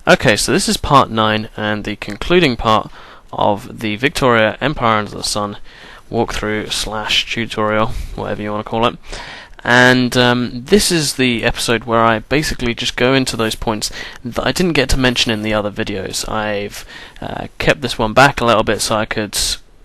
Okay, so this is part 9 and the concluding part of the Victoria Empire Under the Sun walkthrough / tutorial, whatever you want to call it. And this is the episode where I basically just go into those points that I didn't get to mention in the other videos. I've kept this one back a little bit so I could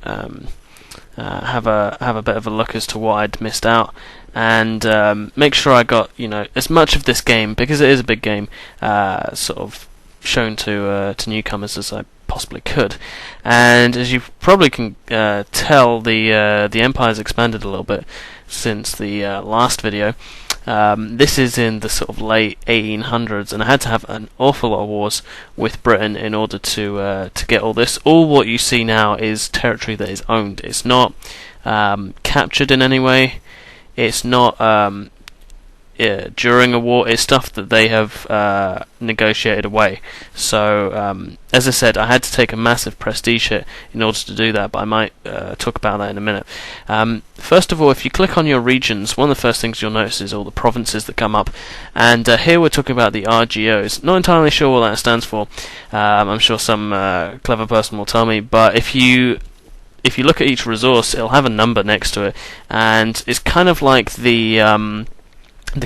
have a bit of a look as to what I'd missed out, and make sure I got as much of this game, because it is a big game, sort of shown to newcomers as I possibly could. And as you probably can tell, the Empire's expanded a little bit since the last video. This is in the sort of late 1800s, and I had to have an awful lot of wars with Britain in order to get all this. All what you see now is territory that is owned. It's not captured in any way. It's not during a war. It's stuff that they have negotiated away. So, as I said, I had to take a massive prestige hit in order to do that, but I might talk about that in a minute. First of all, if you click on your regions, one of the first things you'll notice is all the provinces that come up, and here we're talking about the RGOs. Not entirely sure what that stands for. I'm sure some clever person will tell me, but if you look at each resource, it'll have a number next to it, and it's kind of like the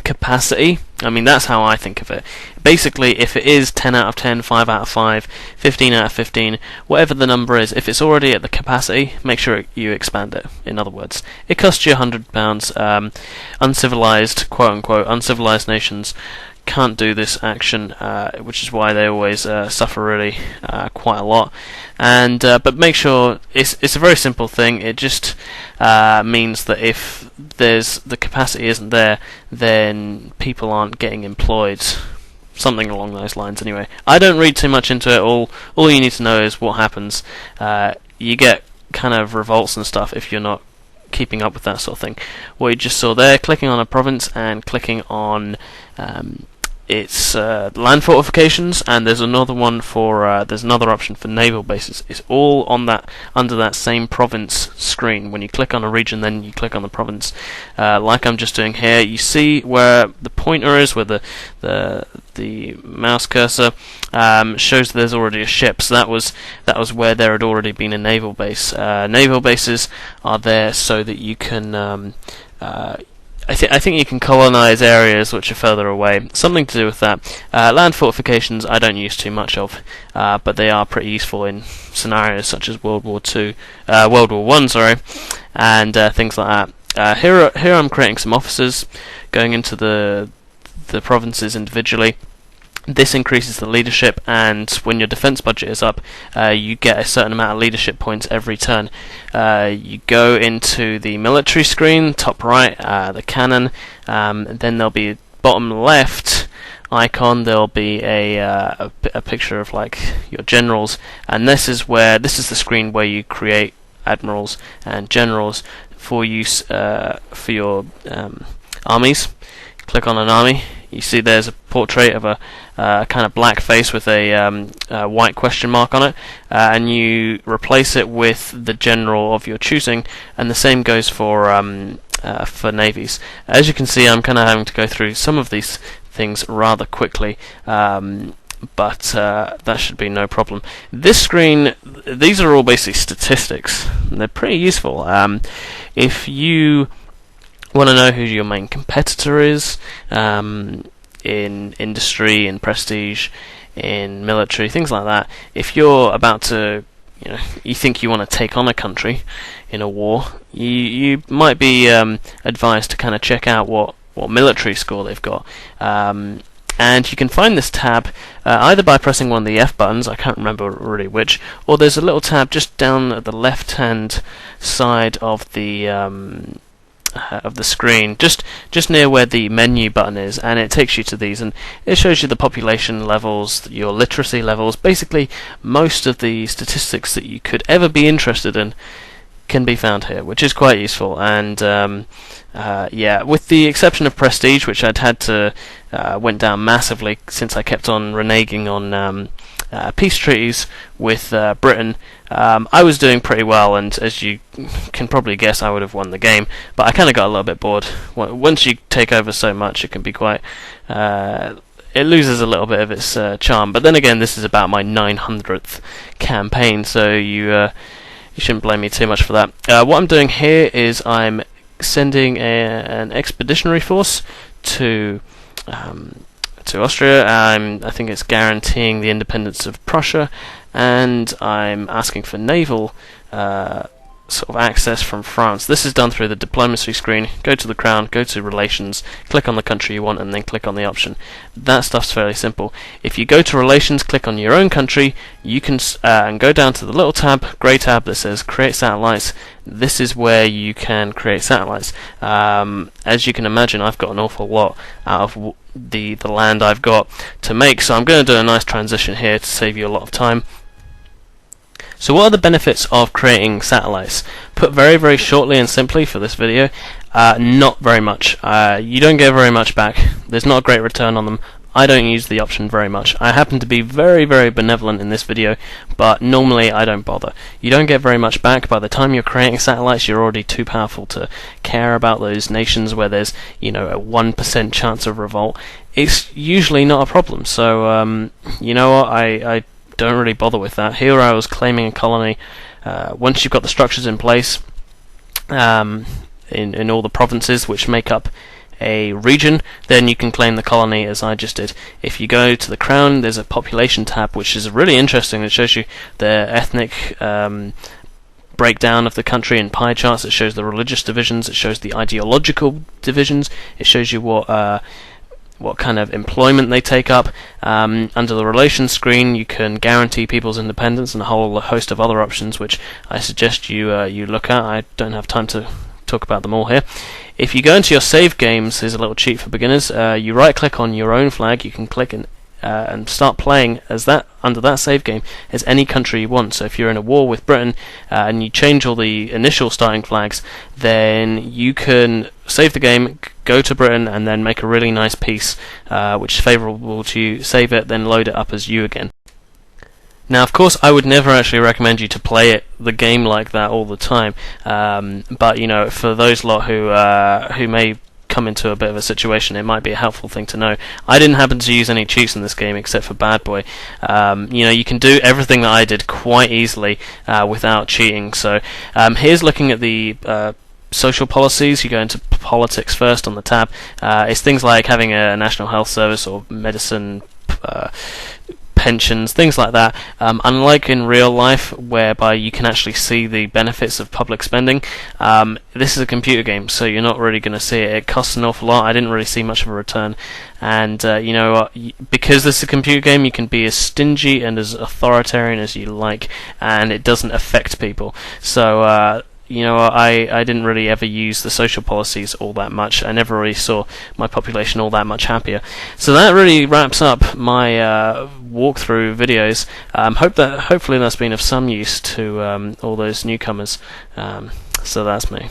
capacity. I mean, that's how I think of it. Basically, if it is 10 out of 10, 5 out of 5, 15 out of 15, whatever the number is, if it's already at the capacity, make sure you expand it. In other words, it costs you £100. Uncivilized, quote-unquote, uncivilized nations can't do this action, which is why they always suffer really quite a lot. And but make sure it's a very simple thing. It just means that if the capacity isn't there, then people aren't getting employed. Something along those lines. Anyway, I don't read too much into it. All you need to know is what happens. You get kind of revolts and stuff if you're not keeping up with that sort of thing. What you just saw there, clicking on a province and clicking on its land fortifications, and there's another one for there's another option for naval bases. It's all on that under that same province screen. When you click on a region, then you click on the province, like I'm just doing here. You see where the pointer is, where the mouse cursor shows there's already a ship. So that was where there had already been a naval base. Naval bases are there so that you can I think you can colonize areas which are further away. Something to do with that. Land fortifications I don't use too much of, but they are pretty useful in scenarios such as World War One, and things like that. Here I'm creating some officers, going into the provinces individually. This increases the leadership, and when your defense budget is up, you get a certain amount of leadership points every turn. You go into the military screen, top right, the cannon, then there'll be bottom left icon, there'll be a picture of like your generals, and this is the screen where you create admirals and generals for use for your armies. Click on an army. You see there's a portrait of a kind of black face with a white question mark on it, and you replace it with the general of your choosing, and the same goes for navies. As you can see, I'm kind of having to go through some of these things rather quickly, but that should be no problem. This screen, these are all basically statistics. They're pretty useful. If you want to know who your main competitor is in industry, in prestige, in military, things like that. If you're about to, you think you want to take on a country in a war, you might be advised to kind of check out what military score they've got. And you can find this tab either by pressing one of the F buttons, I can't remember really which, or there's a little tab just down at the left-hand side of the screen, just near where the menu button is, and it takes you to these, and it shows you the population levels, your literacy levels. Basically, most of the statistics that you could ever be interested in can be found here, which is quite useful. And yeah, with the exception of prestige, which I'd had to went down massively since I kept on reneging on peace treaties with Britain. I was doing pretty well, and as you can probably guess, I would have won the game, but I kind of got a little bit bored. Once you take over so much, it can be quite it loses a little bit of its charm. But then again, this is about my 900th campaign, so you shouldn't blame me too much for that. What I'm doing here is I'm sending an expeditionary force to Austria. I think it's guaranteeing the independence of Prussia, and I'm asking for naval sort of access from France. This is done through the diplomacy screen. Go to the crown, go to relations, click on the country you want, and then click on the option. That stuff's fairly simple. If you go to relations, click on your own country, you can and go down to the little tab, grey tab that says create satellites. This is where you can create satellites. As you can imagine, I've got an awful lot out of the land I've got to make, so I'm going to do a nice transition here to save you a lot of time. So what are the benefits of creating satellites? Put very, very shortly and simply for this video, not very much. You don't get very much back. There's not a great return on them. I don't use the option very much. I happen to be very, very benevolent in this video, but normally I don't bother. You don't get very much back. By the time you're creating satellites, you're already too powerful to care about those nations where there's, you know, a 1% chance of revolt. It's usually not a problem. So, you know what, I don't really bother with that. Here I was claiming a colony. Once you've got the structures in place in all the provinces which make up a region, then you can claim the colony as I just did. If you go to the crown, there's a population tab which is really interesting. It shows you the ethnic breakdown of the country in pie charts. It shows the religious divisions, it shows the ideological divisions, it shows you what kind of employment they take up. Under the relations screen, you can guarantee people's independence and a whole host of other options, which I suggest you look at. I don't have time to talk about them all here. If you go into your save games, here's a little cheat for beginners. You right-click on your own flag. You can click and start playing as that under that save game as any country you want. So if you're in a war with Britain and you change all the initial starting flags, then you can save the game, go to Britain, and then make a really nice piece which is favourable to you, save it, then load it up as you again. Now, of course, I would never actually recommend you to play the game like that all the time, but you know, for those lot who may come into a bit of a situation, it might be a helpful thing to know. I didn't happen to use any cheats in this game except for Bad Boy. You know, you can do everything that I did quite easily without cheating. So here's looking at the social policies. You go into politics first on the tab. It's things like having a national health service or medicine, pensions, things like that. Unlike in real life, whereby you can actually see the benefits of public spending, this is a computer game, so you're not really going to see it. It costs an awful lot. I didn't really see much of a return, and you know, because this is a computer game, you can be as stingy and as authoritarian as you like, and it doesn't affect people. So you know, I didn't really ever use the social policies all that much. I never really saw my population all that much happier. So that really wraps up my walkthrough videos. Hopefully that's been of some use to all those newcomers. So that's me.